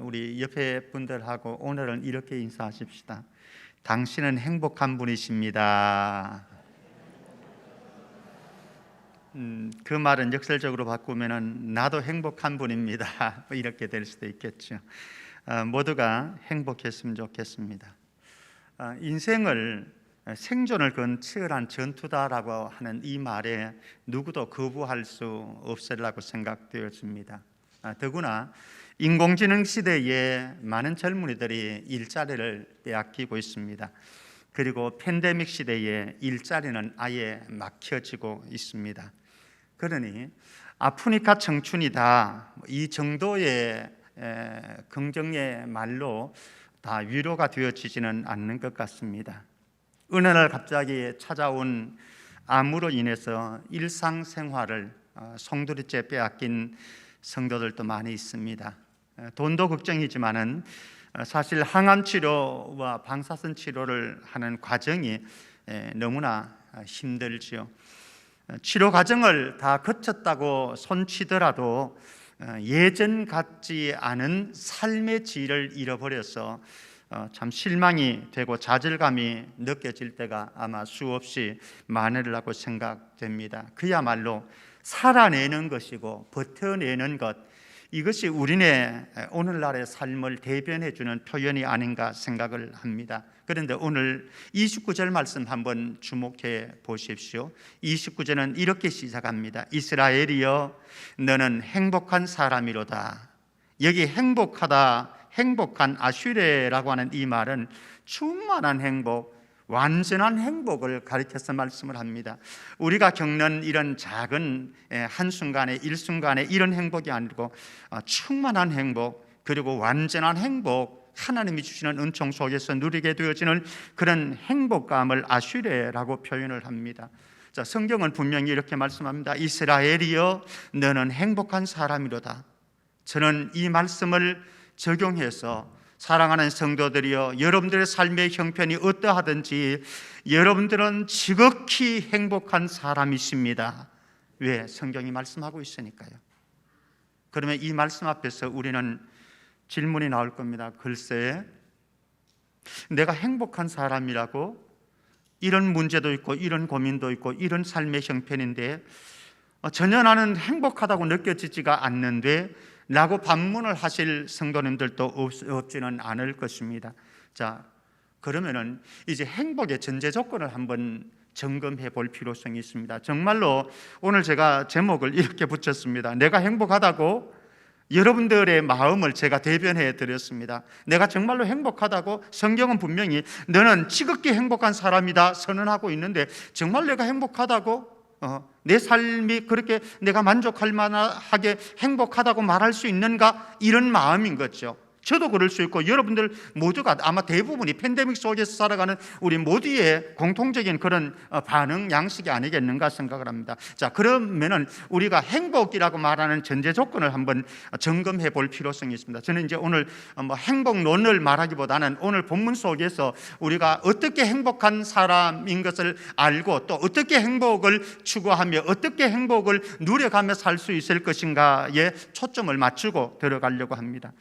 우리 옆에 분들하고 오늘은 이렇게 인사하십시다. 당신은 행복한 분이십니다. 그 말은 역설적으로 바꾸면은 나도 행복한 분입니다. 이렇게 될 수도 있겠죠. 모두가 행복했으면 좋겠습니다. 인생을 생존을 건 치열한 전투다라고 하는 이 말에 누구도 거부할 수 없으리라고 생각되어집니다. 더구나 인공지능 시대에 많은 젊은이들이 일자리를 빼앗기고 있습니다. 그리고 팬데믹 시대에 일자리는 아예 막혀지고 있습니다. 그러니 아프니까 청춘이다, 이 정도의 긍정의 말로 다 위로가 되어지지는 않는 것 같습니다. 어느 날 갑자기 찾아온 암으로 인해서 일상생활을 송두리째 빼앗긴 성도들도 많이 있습니다. 돈도 걱정이지만은 사실 항암 치료와 방사선 치료를 하는 과정이 너무나 힘들지요. 치료 과정을 다 거쳤다고 손치더라도 예전 같지 않은 삶의 질을 잃어버려서 참 실망이 되고 좌절감이 느껴질 때가 아마 수없이 많으리라고 생각됩니다. 그야말로 살아내는 것이고 버텨내는 것, 이것이 우리네 오늘날의 삶을 대변해 주는 표현이 아닌가 생각을 합니다. 그런데 오늘 29절 말씀 한번 주목해 보십시오. 29절은 이렇게 시작합니다. 이스라엘이여 너는 행복한 사람이로다. 여기 행복하다, 행복한 아슈레라고 하는 이 말은 충만한 행복, 완전한 행복을 가리켜서 말씀을 합니다. 우리가 겪는 이런 작은 한순간의 일순간의 이런 행복이 아니고 충만한 행복, 그리고 완전한 행복, 하나님이 주시는 은총 속에서 누리게 되어지는 그런 행복감을 아슈레라고 표현을 합니다. 자, 성경은 분명히 이렇게 말씀합니다. 이스라엘이여 너는 행복한 사람이로다. 저는 이 말씀을 적용해서 사랑하는 성도들이여, 여러분들의 삶의 형편이 어떠하든지 여러분들은 지극히 행복한 사람이십니다. 왜? 성경이 말씀하고 있으니까요. 그러면 이 말씀 앞에서 우리는 질문이 나올 겁니다. 글쎄, 내가 행복한 사람이라고? 이런 문제도 있고 이런 고민도 있고 이런 삶의 형편인데 전혀 나는 행복하다고 느껴지지가 않는데 라고 반문을 하실 성도님들도 없지는 않을 것입니다. 자, 그러면은 이제 행복의 전제 조건을 한번 점검해 볼 필요성이 있습니다. 정말로 오늘 제가 제목을 이렇게 붙였습니다. 내가 행복하다고? 여러분들의 마음을 제가 대변해 드렸습니다. 내가 정말로 행복하다고? 성경은 분명히 너는 지극히 행복한 사람이다 선언하고 있는데 정말 내가 행복하다고? 내 삶이 그렇게 내가 만족할 만하게 행복하다고 말할 수 있는가? 이런 마음인 거죠. 저도 그럴 수 있고 여러분들 모두가 아마 대부분이 팬데믹 속에서 살아가는 우리 모두의 공통적인 그런 반응 양식이 아니겠는가 생각을 합니다. 자, 그러면은 우리가 행복이라고 말하는 전제 조건을 한번 점검해 볼 필요성이 있습니다. 저는 이제 오늘 행복론을 말하기보다는 오늘 본문 속에서 우리가 어떻게 행복한 사람인 것을 알고 또 어떻게 행복을 추구하며 어떻게 행복을 누려가며 살 수 있을 것인가에 초점을 맞추고 들어가려고 합니다.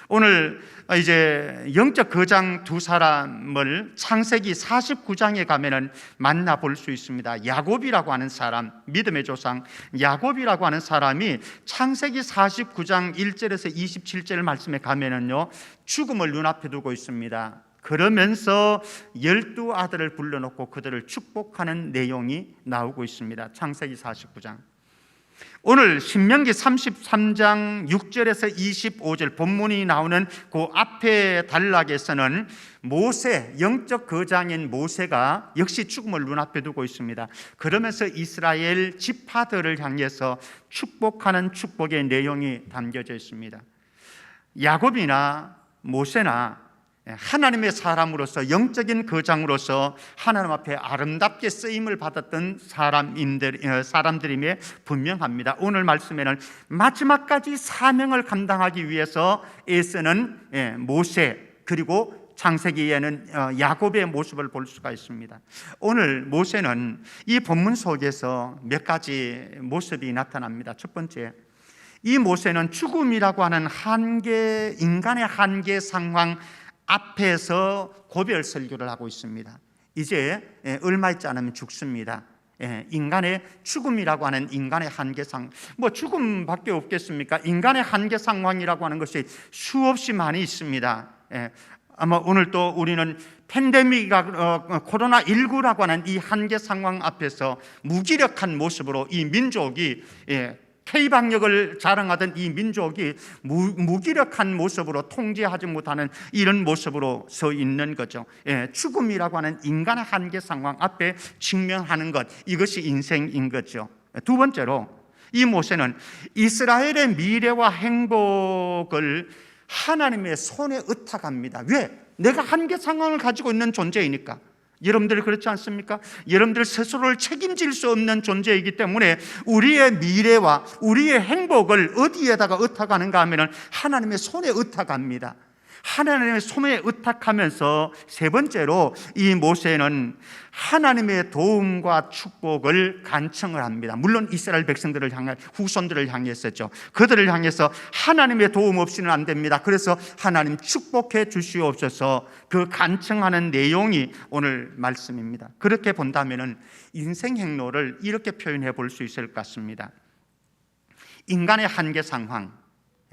오늘 이제 영적 거장 두 사람을 창세기 49장에 가면은 만나볼 수 있습니다. 야곱이라고 하는 사람, 믿음의 조상 야곱이라고 하는 사람이 창세기 49장 1절에서 27절 말씀에 가면은요, 죽음을 눈앞에 두고 있습니다. 그러면서 12아들을 불러놓고 그들을 축복하는 내용이 나오고 있습니다. 창세기 49장. 오늘 신명기 33장 6절에서 25절 본문이 나오는 그 앞에 단락에서는 모세, 영적 거장인 모세가 역시 죽음을 눈앞에 두고 있습니다. 그러면서 이스라엘 지파들을 향해서 축복하는 축복의 내용이 담겨져 있습니다. 야곱이나 모세나 하나님의 사람으로서 영적인 거장으로서 하나님 앞에 아름답게 쓰임을 받았던 사람들임에 분명합니다. 오늘 말씀에는 마지막까지 사명을 감당하기 위해서 애쓰는 모세, 그리고 창세기에는 야곱의 모습을 볼 수가 있습니다. 오늘 모세는 이 본문 속에서 몇 가지 모습이 나타납니다. 첫 번째, 이 모세는 죽음이라고 하는 인간의 한계 상황 앞에서 고별 설교를 하고 있습니다. 이제 얼마 있지 않으면 죽습니다. 인간의 죽음이라고 하는 인간의 한계 상황, 죽음밖에 없겠습니까? 인간의 한계 상황이라고 하는 것이 수없이 많이 있습니다. 아마 오늘 또 우리는 팬데믹이가 코로나19라고 하는 이 한계 상황 앞에서 무기력한 모습으로 이 민족이 K방역을 자랑하던 이 민족이 무기력한 모습으로 통제하지 못하는 이런 모습으로 서 있는 거죠. 죽음이라고 하는 인간의 한계 상황 앞에 직면하는 것, 이것이 인생인 거죠. 두 번째로 이 모세는 이스라엘의 미래와 행복을 하나님의 손에 의탁합니다. 왜? 내가 한계 상황을 가지고 있는 존재이니까. 여러분들 그렇지 않습니까? 여러분들 스스로를 책임질 수 없는 존재이기 때문에 우리의 미래와 우리의 행복을 어디에다가 의탁하는가 하면 하나님의 손에 의탁합니다. 하나님의 손에 의탁하면서 세 번째로 이 모세는 하나님의 도움과 축복을 간청을 합니다. 물론 이스라엘 백성들을 향해, 후손들을 향했었죠. 그들을 향해서 하나님의 도움 없이는 안 됩니다. 그래서 하나님 축복해 주시옵소서, 그 간청하는 내용이 오늘 말씀입니다. 그렇게 본다면 인생 행로를 이렇게 표현해 볼 수 있을 것 같습니다. 인간의 한계 상황,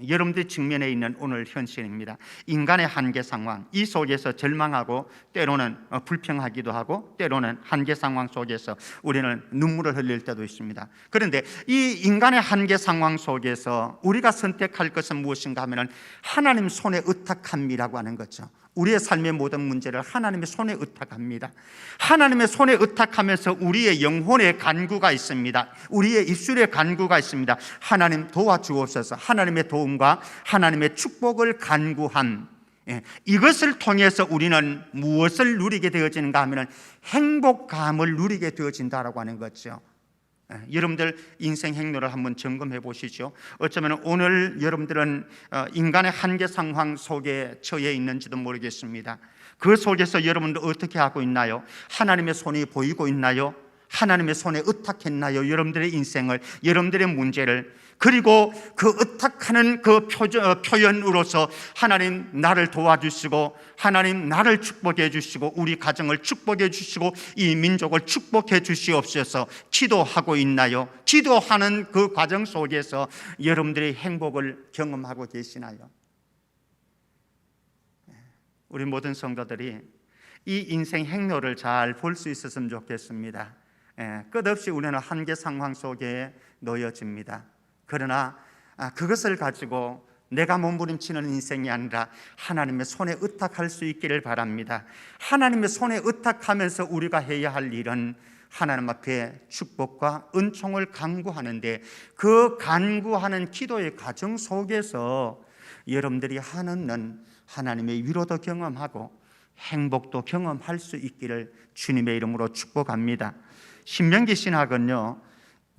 여러분들이 직면해 있는 오늘 현실입니다. 인간의 한계 상황, 이 속에서 절망하고 때로는 불평하기도 하고 때로는 한계 상황 속에서 우리는 눈물을 흘릴 때도 있습니다. 그런데 이 인간의 한계 상황 속에서 우리가 선택할 것은 무엇인가 하면 하나님 손에 의탁함이라고 하는 거죠. 우리의 삶의 모든 문제를 하나님의 손에 의탁합니다. 하나님의 손에 의탁하면서 우리의 영혼의 간구가 있습니다. 우리의 입술의 간구가 있습니다. 하나님 도와주옵소서. 하나님의 도움과 하나님의 축복을 간구함, 이것을 통해서 우리는 무엇을 누리게 되어지는가 하면 행복감을 누리게 되어진다라고 하는 거죠. 여러분들 인생 행로를 한번 점검해 보시죠. 어쩌면 오늘 여러분들은 인간의 한계 상황 속에 처해 있는지도 모르겠습니다. 그 속에서 여러분들 어떻게 하고 있나요? 하나님의 손이 보이고 있나요? 하나님의 손에 의탁했나요? 여러분들의 인생을, 여러분들의 문제를. 그리고 그 의탁하는 그 표현으로서 하나님 나를 도와주시고, 하나님 나를 축복해 주시고, 우리 가정을 축복해 주시고, 이 민족을 축복해 주시옵소서 기도하고 있나요? 기도하는 그 과정 속에서 여러분들이 행복을 경험하고 계시나요? 우리 모든 성도들이 이 인생 행로를 잘 볼 수 있었으면 좋겠습니다. 끝없이 우리는 한계 상황 속에 놓여집니다. 그러나 그것을 가지고 내가 몸부림치는 인생이 아니라 하나님의 손에 의탁할 수 있기를 바랍니다. 하나님의 손에 의탁하면서 우리가 해야 할 일은 하나님 앞에 축복과 은총을 간구하는데, 그 간구하는 기도의 과정 속에서 여러분들이 하는 하나님의 위로도 경험하고 행복도 경험할 수 있기를 주님의 이름으로 축복합니다. 신명기 신학은요,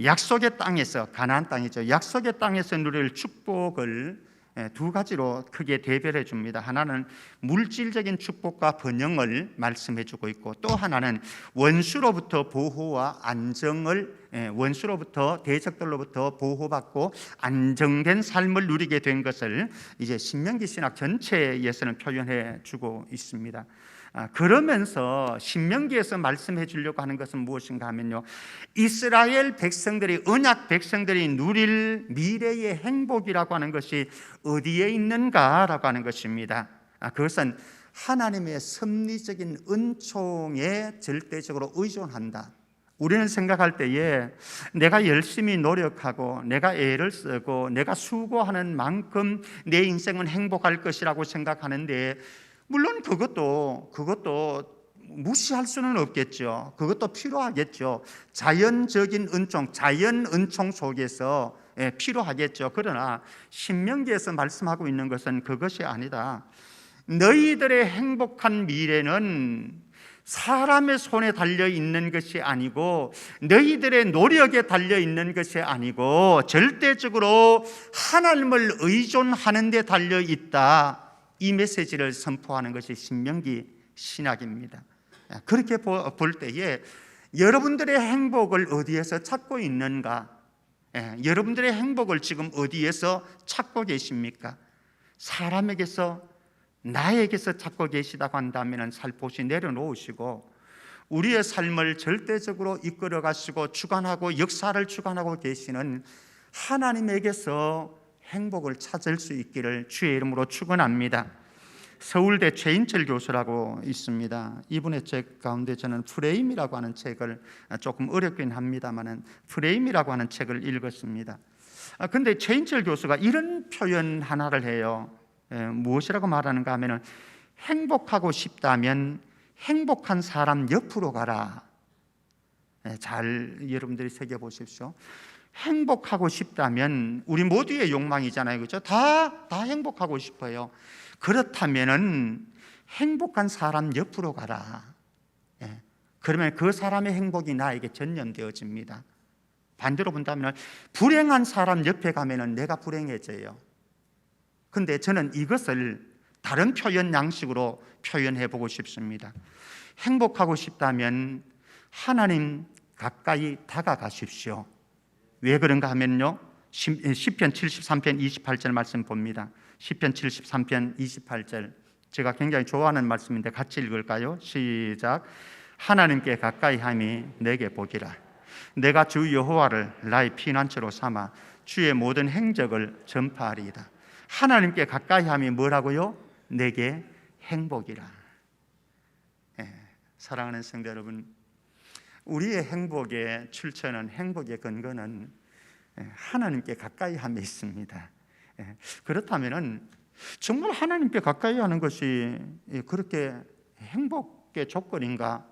약속의 땅에서, 가나안 땅이죠, 약속의 땅에서 누릴 축복을 두 가지로 크게 대별해 줍니다. 하나는 물질적인 축복과 번영을 말씀해 주고 있고, 또 하나는 원수로부터 보호와 안정을, 원수로부터, 대적들로부터 보호받고 안정된 삶을 누리게 된 것을 이제 신명기 신학 전체에서는 표현해 주고 있습니다. 그러면서 신명기에서 말씀해 주려고 하는 것은 무엇인가 하면요, 이스라엘 백성들이, 언약 백성들이 누릴 미래의 행복이라고 하는 것이 어디에 있는가라고 하는 것입니다. 그것은 하나님의 섭리적인 은총에 절대적으로 의존한다. 우리는 생각할 때에 내가 열심히 노력하고 내가 애를 쓰고 내가 수고하는 만큼 내 인생은 행복할 것이라고 생각하는데, 물론 그것도 무시할 수는 없겠죠. 그것도 필요하겠죠. 자연적인 은총, 자연 은총 속에서 필요하겠죠. 그러나 신명기에서 말씀하고 있는 것은 그것이 아니다. 너희들의 행복한 미래는 사람의 손에 달려 있는 것이 아니고, 너희들의 노력에 달려 있는 것이 아니고 절대적으로 하나님을 의존하는 데 달려 있다. 이 메시지를 선포하는 것이 신명기 신학입니다. 그렇게 볼 때에 여러분들의 행복을 어디에서 찾고 있는가? 여러분들의 행복을 지금 어디에서 찾고 계십니까? 사람에게서, 나에게서 찾고 계시다고 한다면 살포시 내려놓으시고 우리의 삶을 절대적으로 이끌어 가시고 주관하고 역사를 주관하고 계시는 하나님에게서 행복을 찾을 수 있기를 주의 이름으로 축원합니다. 서울대 최인철 교수라고 있습니다. 이분의 책 가운데 저는 프레임이라고 하는 책을, 조금 어렵긴 합니다만 프레임이라고 하는 책을 읽었습니다. 근데 최인철 교수가 이런 표현 하나를 해요. 무엇이라고 말하는가 하면, 행복하고 싶다면 행복한 사람 옆으로 가라. 잘 여러분들이 새겨보십시오. 행복하고 싶다면, 우리 모두의 욕망이잖아요, 그렇죠? 다 행복하고 싶어요. 그렇다면은 행복한 사람 옆으로 가라. 그러면 그 사람의 행복이 나에게 전염되어집니다. 반대로 본다면 불행한 사람 옆에 가면은 내가 불행해져요. 근데 저는 이것을 다른 표현 양식으로 표현해 보고 싶습니다. 행복하고 싶다면 하나님 가까이 다가가십시오. 왜 그런가 하면요, 시편 73편 28절 말씀 봅니다. 시편 73편 28절, 제가 굉장히 좋아하는 말씀인데 같이 읽을까요? 시작. 하나님께 가까이 함이 내게 복이라. 내가 주 여호와를 나의 피난처로 삼아 주의 모든 행적을 전파하리이다. 하나님께 가까이 함이 뭐라고요? 내게 행복이라. 사랑하는 성도 여러분, 우리의 행복의 출처는, 행복의 근거는 하나님께 가까이 함에 있습니다. 그렇다면 정말 하나님께 가까이 하는 것이 그렇게 행복의 조건인가?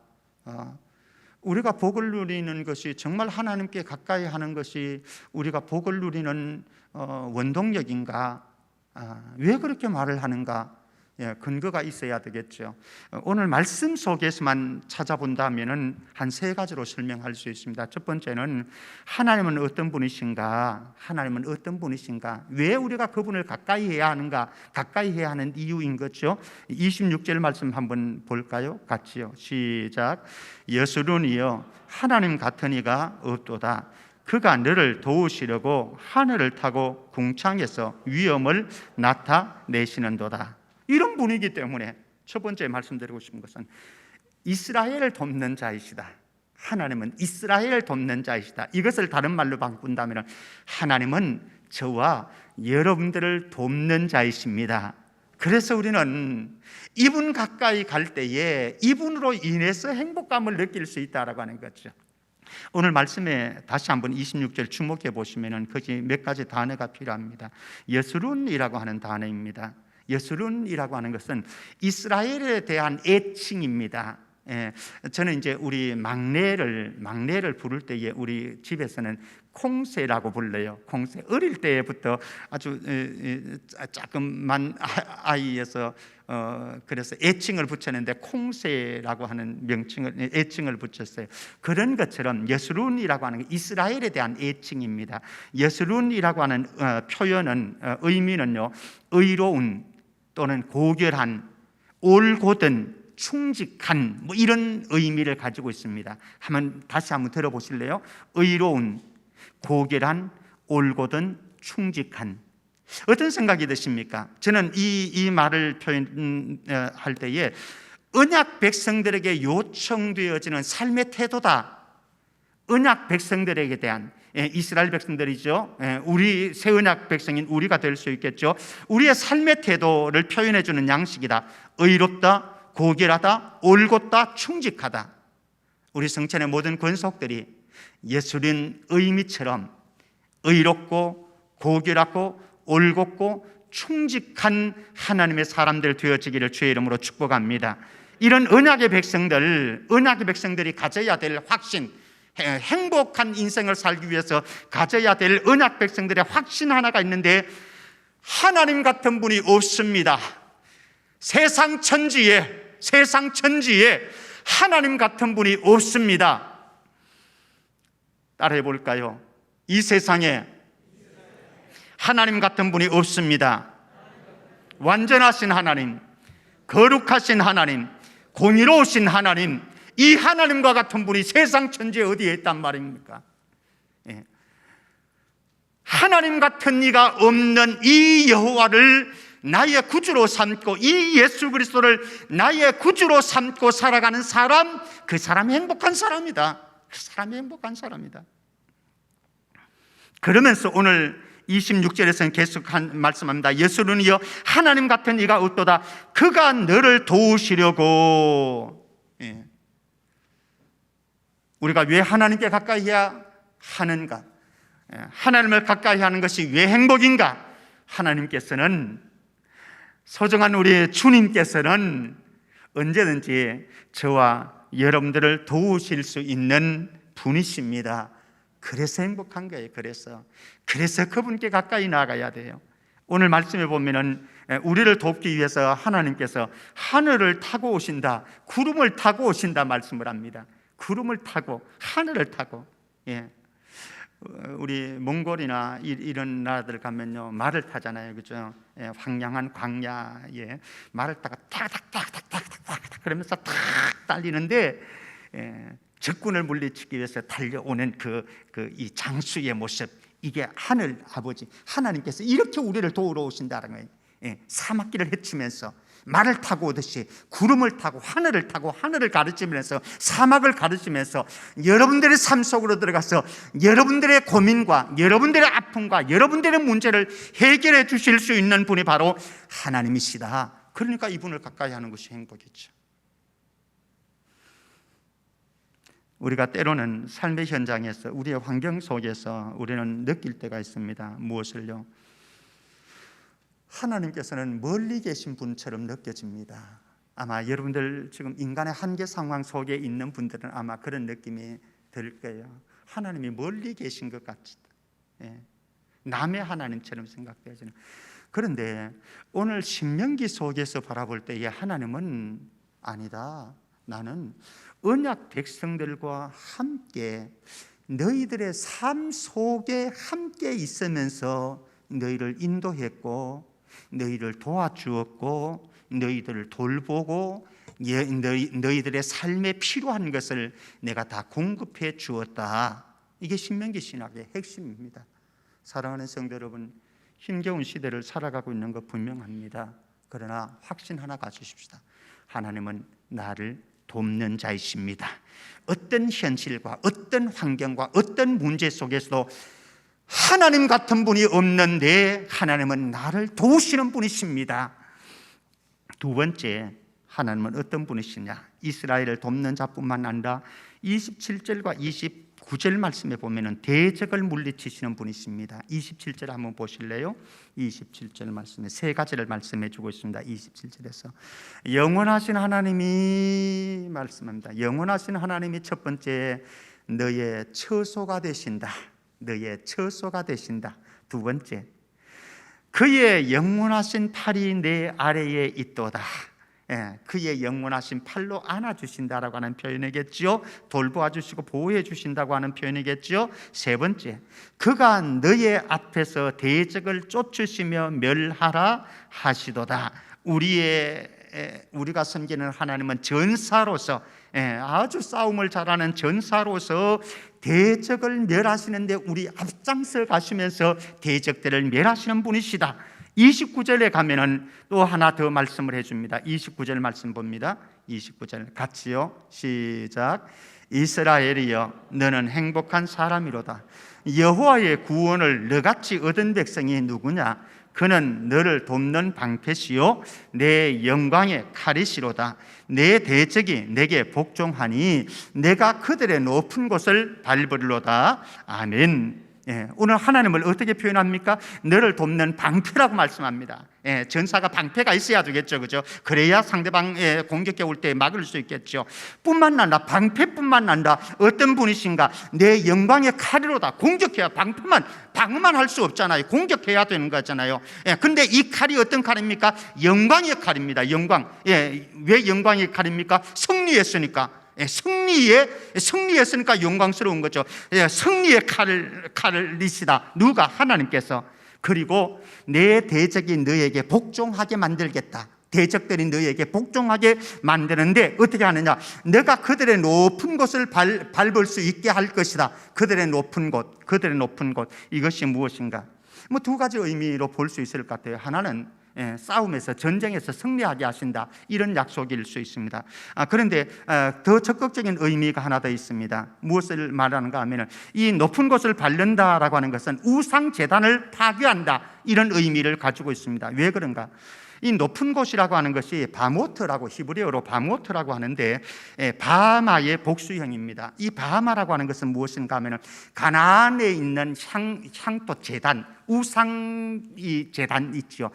우리가 복을 누리는 것이, 정말 하나님께 가까이 하는 것이 우리가 복을 누리는 원동력인가? 왜 그렇게 말을 하는가? 근거가 있어야 되겠죠. 오늘 말씀 속에서만 찾아본다면 한 세 가지로 설명할 수 있습니다. 첫 번째는 하나님은 어떤 분이신가? 하나님은 어떤 분이신가? 왜 우리가 그분을 가까이 해야 하는가? 가까이 해야 하는 이유인 거죠. 26절 말씀 한번 볼까요? 같이요. 시작. 여수론이여 하나님 같은 이가 없도다. 그가 너를 도우시려고 하늘을 타고 궁창에서 위엄을 나타내시는도다. 이런 분이기 때문에 첫 번째 말씀드리고 싶은 것은 이스라엘을 돕는 자이시다. 하나님은 이스라엘을 돕는 자이시다. 이것을 다른 말로 바꾼다면 하나님은 저와 여러분들을 돕는 자이십니다. 그래서 우리는 이분 가까이 갈 때에 이분으로 인해서 행복감을 느낄 수 있다라고 하는 거죠. 오늘 말씀에 다시 한번 26절 주목해 보시면 거기 몇 가지 단어가 필요합니다. 여수룬이라고 하는 단어입니다. 여수룬이라고 하는 것은 이스라엘에 대한 애칭입니다. 저는 이제 우리 막내를 부를 때에 우리 집에서는 콩새라고 불러요. 콩새. 어릴 때부터 아주 조금만 아이여서 그래서 애칭을 붙였는데 콩새라고 하는 애칭을 붙였어요. 그런 것처럼 여수룬이라고 하는 게 이스라엘에 대한 애칭입니다. 여수룬이라고 하는 표현은 의미는요, 의로운 또는 고결한, 올곧은, 충직한, 뭐 이런 의미를 가지고 있습니다. 다시 한번 들어보실래요? 의로운, 고결한, 올곧은, 충직한. 어떤 생각이 드십니까? 저는 이 말을 표현할 때에 언약 백성들에게 요청되어지는 삶의 태도다. 언약 백성들에게 대한, 이스라엘 백성들이죠. 우리 새 언약 백성인 우리가 될 수 있겠죠. 우리의 삶의 태도를 표현해 주는 양식이다. 의롭다, 고결하다, 올곧다, 충직하다. 우리 성천의 모든 권속들이 예수님 의미처럼 의롭고 고결하고 올곧고 충직한 하나님의 사람들 되어지기를 주의 이름으로 축복합니다. 이런 언약의 백성들이 가져야 될 확신, 행복한 인생을 살기 위해서 가져야 될 언약 백성들의 확신 하나가 있는데, 하나님 같은 분이 없습니다. 세상 천지에 하나님 같은 분이 없습니다. 따라해 볼까요? 이 세상에 하나님 같은 분이 없습니다. 완전하신 하나님, 거룩하신 하나님, 공의로우신 하나님, 이 하나님과 같은 분이 세상 천지에 어디에 있단 말입니까? 하나님 같은 이가 없는 이 여호와를 나의 구주로 삼고 이 예수 그리스도를 나의 구주로 삼고 살아가는 사람, 그 사람이 행복한 사람이다. 그 사람이 행복한 사람이다. 그러면서 오늘 26절에서는 계속 말씀합니다. 예수는 이어 하나님 같은 이가 없도다. 그가 너를 도우시려고. 우리가 왜 하나님께 가까이 해야 하는가? 하나님을 가까이 하는 것이 왜 행복인가? 하나님께서는, 소중한 우리 주님께서는 언제든지 저와 여러분들을 도우실 수 있는 분이십니다. 그래서 행복한 거예요. 그래서 그분께 가까이 나가야 돼요. 오늘 말씀에 보면은 우리를 돕기 위해서 하나님께서 하늘을 타고 오신다, 구름을 타고 오신다 말씀을 합니다. 구름을 타고, 하늘을 타고. 우리 몽골이나 이런 나라들 가면요, 말을 타잖아요, 그죠? 황량한 광야에 말을 타고 탁탁탁탁탁탁탁 그러면서 탁 달리는데, 적군을 물리치기 위해서 달려오는 이 장수의 모습, 이게 하늘 아버지 하나님께서 이렇게 우리를 도우러 오신다는 거예요. 사막길을 헤치면서 말을 타고 오듯이 구름을 타고 하늘을 가르치면서 사막을 가르치면서 여러분들의 삶 속으로 들어가서 여러분들의 고민과 여러분들의 아픔과 여러분들의 문제를 해결해 주실 수 있는 분이 바로 하나님이시다. 그러니까 이분을 가까이 하는 것이 행복이죠. 우리가 때로는 삶의 현장에서, 우리의 환경 속에서 우리는 느낄 때가 있습니다. 무엇을요? 하나님께서는 멀리 계신 분처럼 느껴집니다. 아마 여러분들 지금 인간의 한계 상황 속에 있는 분들은 아마 그런 느낌이 들 거예요. 하나님이 멀리 계신 것 같다. 남의 하나님처럼 생각되어지는. 그런데 오늘 신명기 속에서 바라볼 때의 하나님은 아니다. 나는 언약 백성들과 함께 너희들의 삶 속에 함께 있으면서 너희를 인도했고 너희를 도와주었고 너희들을 돌보고 너희들의 삶에 필요한 것을 내가 다 공급해 주었다. 이게 신명기 신학의 핵심입니다. 사랑하는 성도 여러분, 힘겨운 시대를 살아가고 있는 것 분명합니다. 그러나 확신 하나 가지십시다. 하나님은 나를 돕는 자이십니다. 어떤 현실과 어떤 환경과 어떤 문제 속에서도 하나님 같은 분이 없는데 하나님은 나를 도우시는 분이십니다. 두 번째, 하나님은 어떤 분이시냐? 이스라엘을 돕는 자뿐만 아니라 27절과 29절 말씀에 보면은 대적을 물리치시는 분이십니다. 27절 한번 보실래요? 27절 말씀에 세 가지를 말씀해 주고 있습니다. 27절에서 영원하신 하나님이 말씀합니다. 영원하신 하나님이 첫 번째 너의 처소가 되신다. 너의 처소가 되신다. 두 번째, 그의 영원하신 팔이 내 아래에 있도다. 그의 영원하신 팔로 안아주신다라고 하는 표현이겠죠. 돌보아 주시고 보호해 주신다고 하는 표현이겠죠. 세 번째, 그가 너의 앞에서 대적을 쫓으시며 멸하라 하시도다. 우리가 섬기는 하나님은 전사로서, 아주 싸움을 잘하는 전사로서 대적을 멸하시는데 우리 앞장서 가시면서 대적들을 멸하시는 분이시다. 29절에 가면은 또 하나 더 말씀을 해줍니다. 29절 말씀 봅니다. 29절 같이요, 시작. 이스라엘이여 너는 행복한 사람이로다. 여호와의 구원을 너같이 얻은 백성이 누구냐? 그는 너를 돕는 방패시요 내 영광의 칼이시로다. 내 대적이 내게 복종하니 내가 그들의 높은 곳을 밟으리로다. 아멘. 오늘 하나님을 어떻게 표현합니까? 너를 돕는 방패라고 말씀합니다. 전사가 방패가 있어야 되겠죠, 그죠? 그래야 상대방 공격해 올 때 막을 수 있겠죠. 뿐만 아니라 방패뿐만 아니라 어떤 분이신가? 내 영광의 칼이로다. 공격해야 방어만 할 수 없잖아요. 공격해야 되는 거잖아요. 근데 이 칼이 어떤 칼입니까? 영광의 칼입니다. 영광. 왜 영광의 칼입니까? 승리했으니까. 승리했으니까 영광스러운 거죠. 승리의 칼을 이시다. 누가? 하나님께서. 그리고 내 대적이 너에게 복종하게 만들겠다. 대적들이 너희에게 복종하게 만드는데 어떻게 하느냐? 너가 그들의 높은 곳을 밟을 수 있게 할 것이다. 그들의 높은 곳, 그들의 높은 곳. 이것이 무엇인가? 뭐 두 가지 의미로 볼 수 있을 것 같아요. 하나는 싸움에서, 전쟁에서 승리하게 하신다, 이런 약속일 수 있습니다. 그런데 더 적극적인 의미가 하나 더 있습니다. 무엇을 말하는가 하면, 이 높은 곳을 밟는다라고 하는 것은 우상 제단을 파괴한다, 이런 의미를 가지고 있습니다. 왜 그런가? 이 높은 곳이라고 하는 것이 바모트라고, 히브리어로 바모트라고 하는데 바마의 복수형입니다. 이 바마라고 하는 것은 무엇인가 하면, 가나안에 있는 향토 제단, 우상이 제단 있죠.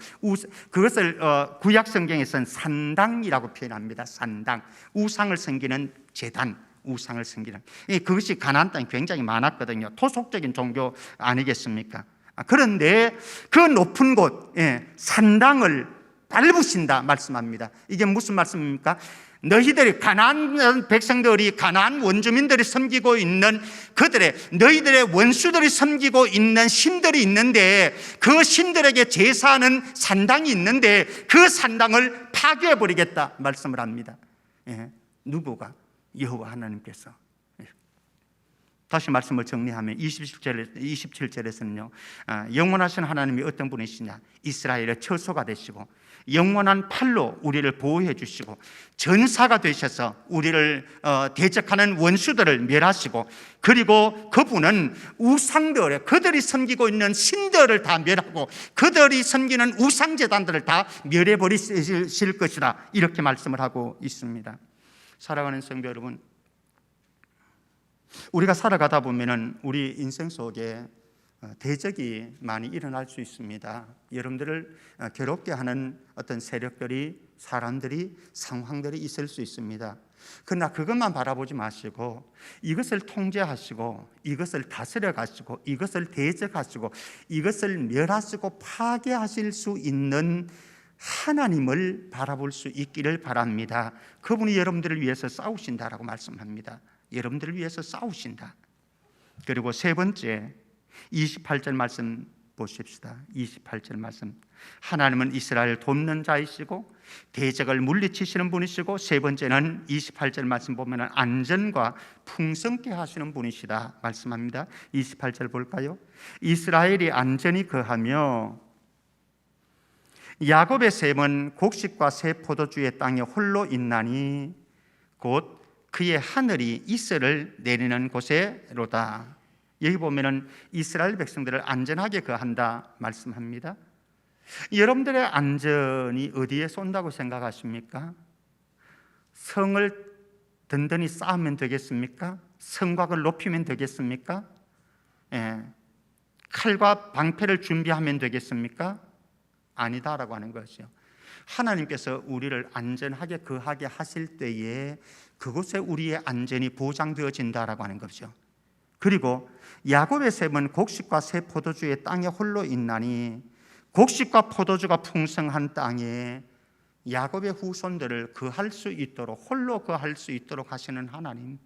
그것을 구약 성경에서는 산당이라고 표현합니다. 산당, 우상을 섬기는 제단, 우상을 섬기는. 그것이 가나안 땅에 굉장히 많았거든요. 토속적인 종교 아니겠습니까? 그런데 그 높은 곳, 산당을 밟으신다 말씀합니다. 이게 무슨 말씀입니까? 너희들이, 가나안 백성들이, 가나안 원주민들이 섬기고 있는 너희들의 원수들이 섬기고 있는 신들이 있는데, 그 신들에게 제사하는 산당이 있는데 그 산당을 파괴해버리겠다 말씀을 합니다. 누구가? 여호와 하나님께서. 다시 말씀을 정리하면 27절에서는요, 영원하신 하나님이 어떤 분이시냐? 이스라엘의 처소가 되시고 영원한 팔로 우리를 보호해 주시고 전사가 되셔서 우리를 대적하는 원수들을 멸하시고, 그리고 그분은 우상들을, 그들이 섬기고 있는 신들을 다 멸하고 그들이 섬기는 우상제단들을 다 멸해버리실 것이다, 이렇게 말씀을 하고 있습니다. 사랑하는 성도 여러분, 우리가 살아가다 보면은 우리 인생 속에 대적이 많이 일어날 수 있습니다. 여러분들을 괴롭게 하는 어떤 세력들이, 사람들이, 상황들이 있을 수 있습니다. 그러나 그것만 바라보지 마시고 이것을 통제하시고 이것을 다스려 가시고 이것을 대적하시고 이것을 멸하시고 파괴하실 수 있는 하나님을 바라볼 수 있기를 바랍니다. 그분이 여러분들을 위해서 싸우신다라고 말씀합니다. 여러분들을 위해서 싸우신다. 그리고 세 번째, 28절 말씀 보십시다. 28절 말씀, 하나님은 이스라엘을 돕는 자이시고 대적을 물리치시는 분이시고, 세 번째는 28절 말씀 보면 안전과 풍성케 하시는 분이시다 말씀합니다. 28절 볼까요? 이스라엘이 안전히 거하며 야곱의 셈은 곡식과 새 포도주의 땅에 홀로 있나니 곧 그의 하늘이 이슬을 내리는 곳에로다. 여기 보면은 이스라엘 백성들을 안전하게 거한다 말씀합니다. 여러분들의 안전이 어디에 쏜다고 생각하십니까? 성을 든든히 쌓으면 되겠습니까? 성곽을 높이면 되겠습니까? 칼과 방패를 준비하면 되겠습니까? 아니다라고 하는 것이요. 하나님께서 우리를 안전하게 거하게 하실 때에 그곳에 우리의 안전이 보장되어진다라고 하는 것이죠. 그리고 야곱의 셈은 곡식과 새 포도주의 땅에 홀로 있나니, 곡식과 포도주가 풍성한 땅에 야곱의 후손들을 거할 수 있도록, 홀로 거할 수 있도록 하시는 하나님.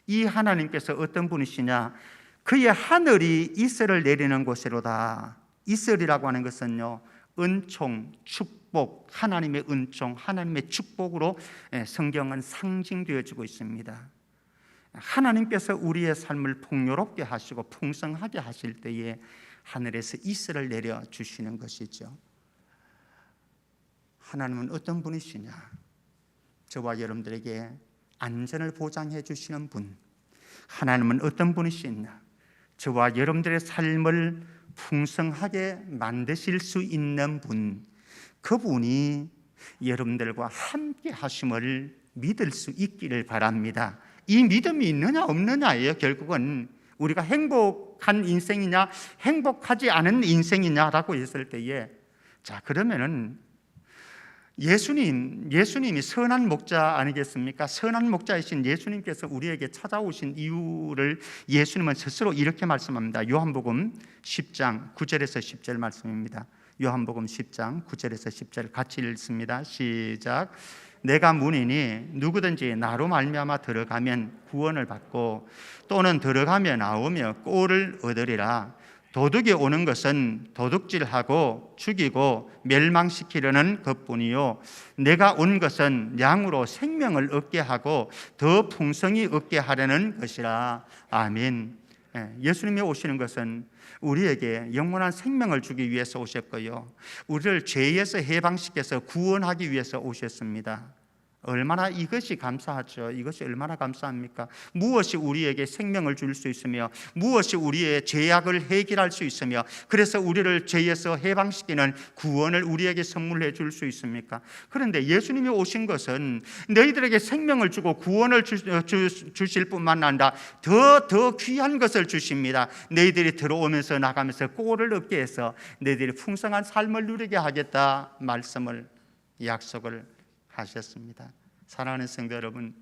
이 하나님께서 어떤 분이시냐? 그의 하늘이 이슬을 내리는 곳이로다. 이슬이라고 하는 것은요, 은총, 축복, 하나님의 은총, 하나님의 축복으로 성경은 상징되어지고 있습니다. 하나님께서 우리의 삶을 풍요롭게 하시고 풍성하게 하실 때에 하늘에서 이슬을 내려주시는 것이죠. 하나님은 어떤 분이시냐? 저와 여러분들에게 안전을 보장해 주시는 분. 하나님은 어떤 분이시냐? 저와 여러분들의 삶을 풍성하게 만드실 수 있는 분. 그분이 여러분들과 함께 하심을 믿을 수 있기를 바랍니다. 이 믿음이 있느냐 없느냐예요. 결국은 우리가 행복한 인생이냐 행복하지 않은 인생이냐라고 했을 때에, 자, 그러면은 예수님이 선한 목자 아니겠습니까? 선한 목자이신 예수님께서 우리에게 찾아오신 이유를 예수님은 스스로 이렇게 말씀합니다. 요한복음 10장 9절에서 10절 말씀입니다. 요한복음 10장 9절에서 10절 같이 읽습니다. 시작. 내가 문이니 누구든지 나로 말미암아 들어가면 구원을 받고 또는 들어가며 나오며 꼴을 얻으리라. 도둑이 오는 것은 도둑질하고 죽이고 멸망시키려는 것뿐이요 내가 온 것은 양으로 생명을 얻게 하고 더 풍성히 얻게 하려는 것이라. 아멘. 예수님이 오시는 것은 우리에게 영원한 생명을 주기 위해서 오셨고요, 우리를 죄에서 해방시켜서 구원하기 위해서 오셨습니다. 얼마나 이것이 감사하죠. 이것이 얼마나 감사합니까? 무엇이 우리에게 생명을 줄 수 있으며 무엇이 우리의 죄악을 해결할 수 있으며 그래서 우리를 죄에서 해방시키는 구원을 우리에게 선물해 줄 수 있습니까? 그런데 예수님이 오신 것은 너희들에게 생명을 주고 구원을 주실 뿐만 아니라 더 귀한 것을 주십니다. 너희들이 들어오면서 나가면서 꼴을 얻게 해서 너희들이 풍성한 삶을 누리게 하겠다 말씀을 약속을 하셨습니다. 사랑하는 성도 여러분,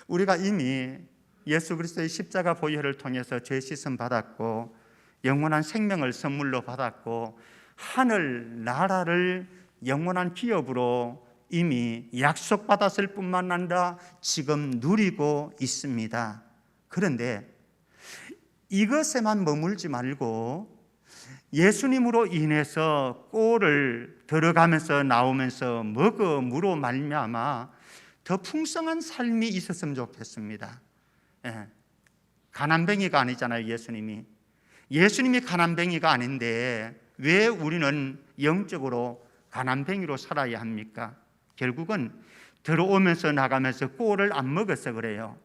우리가 이미 예수 그리스도의 십자가 보혈을 통해서 죄 씻음 받았고 영원한 생명을 선물로 받았고 하늘 나라를 영원한 기업으로 이미 약속받았을 뿐만 아니라 지금 누리고 있습니다. 그런데 이것에만 머물지 말고 예수님으로 인해서 꼴을 들어가면서 나오면서 먹음으로 말미암아 더 풍성한 삶이 있었으면 좋겠습니다. 가난뱅이가 아니잖아요. 예수님이 가난뱅이가 아닌데 왜 우리는 영적으로 가난뱅이로 살아야 합니까? 결국은 들어오면서 나가면서 꼴을 안 먹어서 그래요.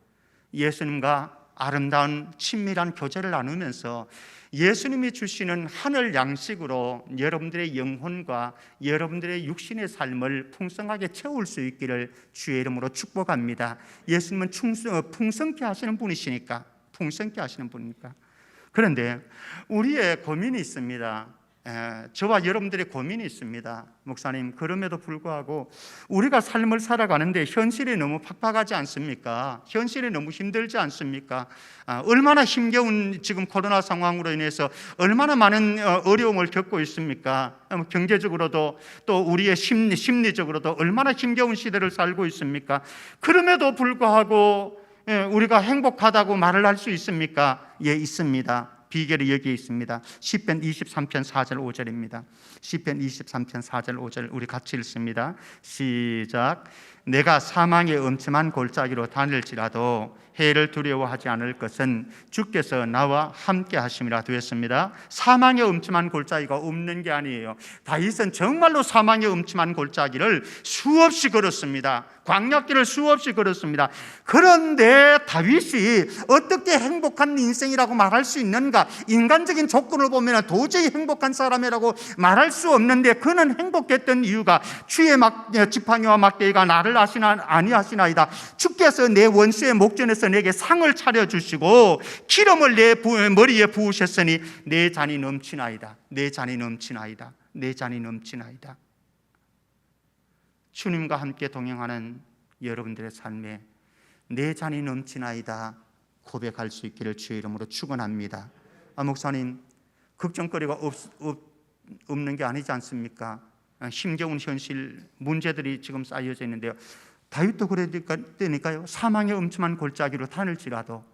예수님과 아름다운 친밀한 교제를 나누면서 예수님이 주시는 하늘 양식으로 여러분들의 영혼과 여러분들의 육신의 삶을 풍성하게 채울 수 있기를 주의 이름으로 축복합니다. 예수님은 풍성케 하시는 분이시니까, 그런데 우리의 고민이 있습니다. 저와 여러분들의 고민이 있습니다. 목사님, 그럼에도 불구하고 우리가 삶을 살아가는데 현실이 너무 팍팍하지 않습니까? 현실이 너무 힘들지 않습니까? 얼마나 힘겨운 지금 코로나 상황으로 인해서 얼마나 많은 어려움을 겪고 있습니까? 경제적으로도 또 우리의 심리적으로도 얼마나 힘겨운 시대를 살고 있습니까? 그럼에도 불구하고 우리가 행복하다고 말을 할 수 있습니까? 예, 있습니다. 비결이 여기에 있습니다. 시편 23편 4절 5절입니다. 시편 23편 4절 5절 우리 같이 읽습니다. 시작. 내가 사망의 엄침한 골짜기로 다닐지라도 해를 두려워하지 않을 것은 주께서 나와 함께 하심이라 되었습니다. 사망의 엄침한 골짜기가 없는 게 아니에요. 다윗은 정말로 사망의 엄침한 골짜기를 수없이 걸었습니다. 광야길을 수없이 걸었습니다. 그런데 다윗이 어떻게 행복한 인생이라고 말할 수 있는가? 인간적인 조건을 보면 도저히 행복한 사람이라고 말할 수 없는데 그는 행복했던 이유가 주의 지팡이와 막대기가 나를 아니하시나이다. 주께서 내 원수의 목전에서 내게 상을 차려주시고 기름을 내 머리에 부으셨으니 내 잔이 넘치나이다. 내 잔이 넘치나이다. 내 잔이 넘치나이다. 주님과 함께 동행하는 여러분들의 삶에 내 잔이 넘치나이다 고백할 수 있기를 주의 이름으로 축원합니다. 목사님, 걱정거리가 없는 게 아니지 않습니까? 힘겨운 현실 문제들이 지금 쌓여져 있는데요, 다윗도 그러니까요. 사망의 음침한 골짜기로 다닐지라도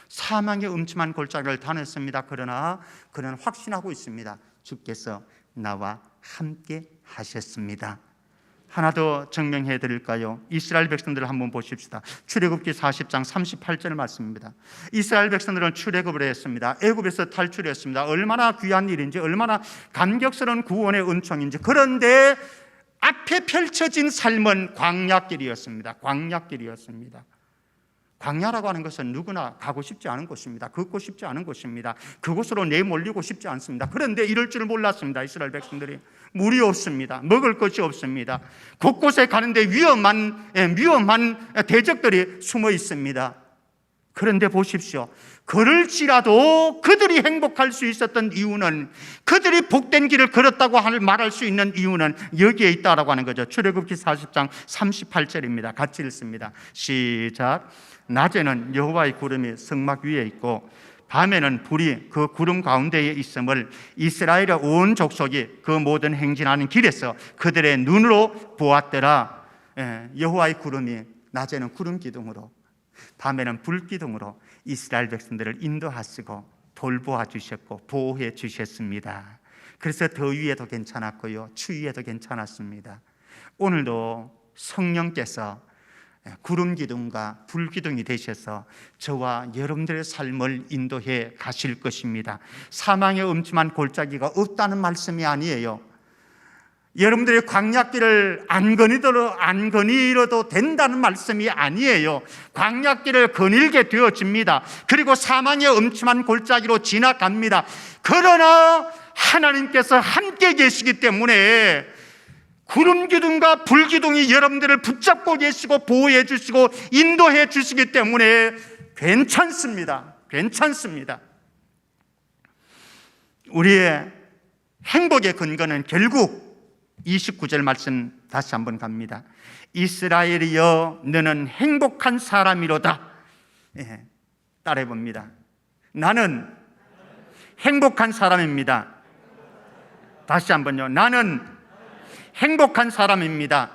사망의 음침한 골짜기를 다녔습니다. 그러나 그는 확신하고 있습니다. 주께서 나와 함께 하셨습니다. 하나 더 증명해 드릴까요? 이스라엘 백성들을 한번 보십시다. 출애굽기 40장 38절 말씀입니다. 이스라엘 백성들은 출애굽을 했습니다. 애굽에서 탈출했습니다. 얼마나 귀한 일인지, 얼마나 감격스러운 구원의 은총인지. 그런데 앞에 펼쳐진 삶은 광야길이었습니다. 광야라고 하는 것은 누구나 가고 싶지 않은 곳입니다. 걷고 싶지 않은 곳입니다. 그곳으로 내몰리고 싶지 않습니다. 그런데 이럴 줄 몰랐습니다. 이스라엘 백성들이. 물이 없습니다. 먹을 것이 없습니다. 곳곳에 가는데 위험한 대적들이 숨어 있습니다. 그런데 보십시오. 그럴지라도 그들이 행복할 수 있었던 이유는, 그들이 복된 길을 걸었다고 말할 수 있는 이유는 여기에 있다라고 하는 거죠. 출애굽기 40장 38절입니다. 같이 읽습니다. 시작. 낮에는 여호와의 구름이 성막 위에 있고 밤에는 불이 그 구름 가운데에 있음을 이스라엘의 온 족속이 그 모든 행진하는 길에서 그들의 눈으로 보았더라. 여호와의 구름이 낮에는 구름 기둥으로 밤에는 불 기둥으로 이스라엘 백성들을 인도하시고 돌보아 주셨고 보호해 주셨습니다. 그래서 더위에도 괜찮았고요, 추위에도 괜찮았습니다. 오늘도 성령께서 구름 기둥과 불 기둥이 되셔서 저와 여러분들의 삶을 인도해 가실 것입니다. 사망의 음침한 골짜기가 없다는 말씀이 아니에요. 여러분들의 광야길을 안 거닐어도 된다는 말씀이 아니에요. 광야길을 거닐게 되어집니다. 그리고 사망의 음침한 골짜기로 지나갑니다. 그러나 하나님께서 함께 계시기 때문에 구름 기둥과 불 기둥이 여러분들을 붙잡고 계시고 보호해 주시고 인도해 주시기 때문에 괜찮습니다. 괜찮습니다. 우리의 행복의 근거는 결국 29절 말씀 다시 한번 갑니다. 이스라엘이여 너는 행복한 사람이로다. 따라해 봅니다. 나는 행복한 사람입니다. 다시 한번요. 나는 행복한 사람입니다.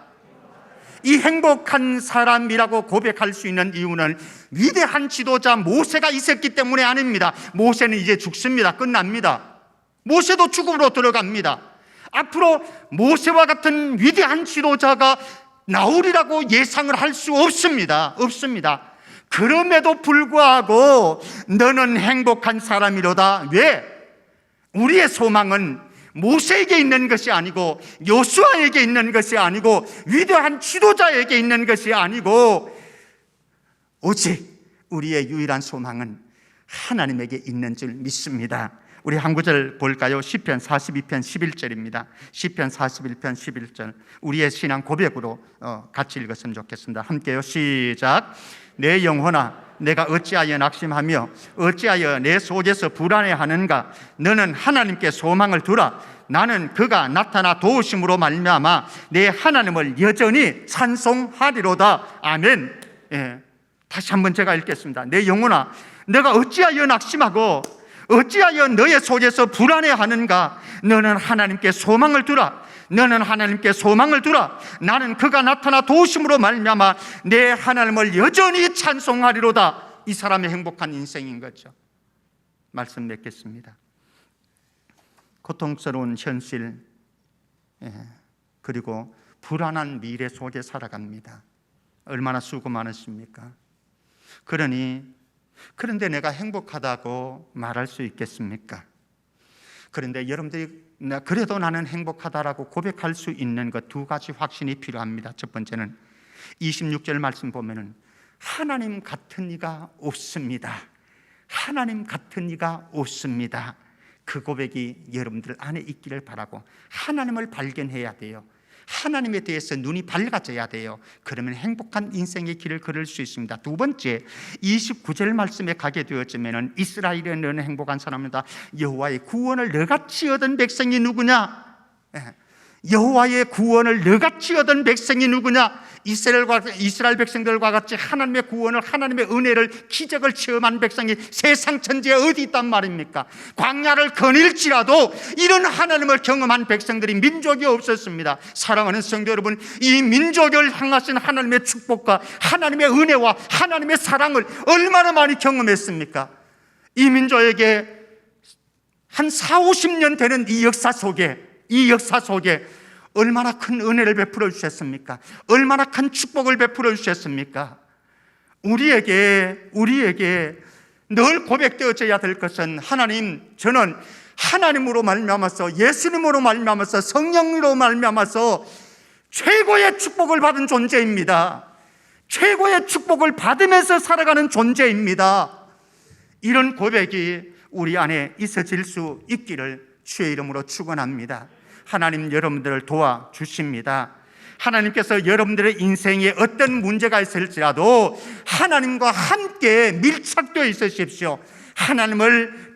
이 행복한 사람이라고 고백할 수 있는 이유는 위대한 지도자 모세가 있었기 때문에 아닙니다. 모세는 이제 죽습니다. 끝납니다. 모세도 죽음으로 들어갑니다. 앞으로 모세와 같은 위대한 지도자가 나오리라고 예상을 할 수 없습니다. 없습니다. 그럼에도 불구하고 너는 행복한 사람이로다. 왜? 우리의 소망은 모세에게 있는 것이 아니고 여호수아에게 있는 것이 아니고 위대한 지도자에게 있는 것이 아니고 오직 우리의 유일한 소망은 하나님에게 있는 줄 믿습니다. 우리 한 구절 볼까요? 시편 42편 11절입니다. 시편 41편 11절 우리의 신앙 고백으로 같이 읽었으면 좋겠습니다. 함께요. 시작. 내 영혼아 내가 어찌하여 낙심하며 어찌하여 내 속에서 불안해하는가? 너는 하나님께 소망을 두라. 나는 그가 나타나 도우심으로 말미암아 내 하나님을 여전히 찬송하리로다. 아멘. 다시 한번 제가 읽겠습니다. 내 영혼아 내가 어찌하여 낙심하고 어찌하여 너의 속에서 불안해하는가? 너는 하나님께 소망을 두라. 너는 하나님께 소망을 두라. 나는 그가 나타나 도우심으로 말미암아 내 하나님을 여전히 찬송하리로다. 이 사람의 행복한 인생인 거죠. 말씀 맺겠습니다. 고통스러운 현실 그리고 불안한 미래 속에 살아갑니다. 얼마나 수고 많으십니까? 그런데 내가 행복하다고 말할 수 있겠습니까? 그런데 여러분들이 그래도 나는 행복하다라고 고백할 수 있는 것 두 가지 확신이 필요합니다. 첫 번째는 26절 말씀 보면은 하나님 같은 이가 없습니다. 하나님 같은 이가 없습니다. 그 고백이 여러분들 안에 있기를 바라고 하나님을 발견해야 돼요. 하나님에 대해서 눈이 밝아져야 돼요. 그러면 행복한 인생의 길을 걸을 수 있습니다. 두 번째 29절 말씀에 가게 되었으면 이스라엘에 너는 행복한 사람이다. 여호와의 구원을 너같이 얻은 백성이 누구냐? 여호와의 구원을 너같이 얻은 백성이 누구냐? 이스라엘 백성들과 같이 하나님의 구원을, 하나님의 은혜를, 기적을 체험한 백성이 세상 천지에 어디 있단 말입니까? 광야를 거닐지라도 이런 하나님을 경험한 백성들이 민족이 없었습니다. 사랑하는 성도 여러분, 이 민족을 향하신 하나님의 축복과 하나님의 은혜와 하나님의 사랑을 얼마나 많이 경험했습니까? 이 민족에게 한 40-50년 되는 이 역사 속에 얼마나 큰 은혜를 베풀어 주셨습니까? 얼마나 큰 축복을 베풀어 주셨습니까? 우리에게 늘 고백되어져야 될 것은 하나님, 저는 하나님으로 말미암아서, 예수님으로 말미암아서, 성령으로 말미암아서 최고의 축복을 받은 존재입니다. 최고의 축복을 받으면서 살아가는 존재입니다. 이런 고백이 우리 안에 있어질 수 있기를 주의 이름으로 축원합니다. 하나님 여러분들을 도와주십니다. 하나님께서 여러분들의 인생에 어떤 문제가 있을지라도 하나님과 함께 밀착되어 있으십시오. 하나님을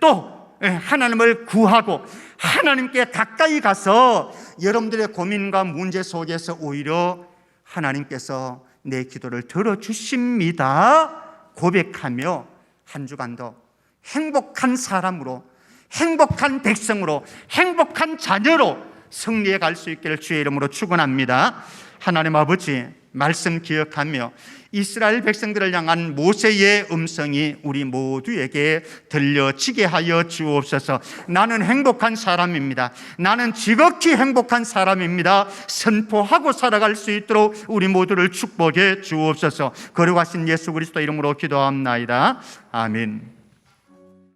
구하고 하나님께 가까이 가서 여러분들의 고민과 문제 속에서 오히려 하나님께서 내 기도를 들어주십니다 고백하며 한 주간도 행복한 사람으로, 행복한 백성으로, 행복한 자녀로 승리해 갈 수 있기를 주의 이름으로 축원합니다. 하나님 아버지, 말씀 기억하며 이스라엘 백성들을 향한 모세의 음성이 우리 모두에게 들려지게 하여 주옵소서. 나는 행복한 사람입니다. 나는 지극히 행복한 사람입니다. 선포하고 살아갈 수 있도록 우리 모두를 축복해 주옵소서. 거룩하신 예수 그리스도 이름으로 기도합나이다. 아멘.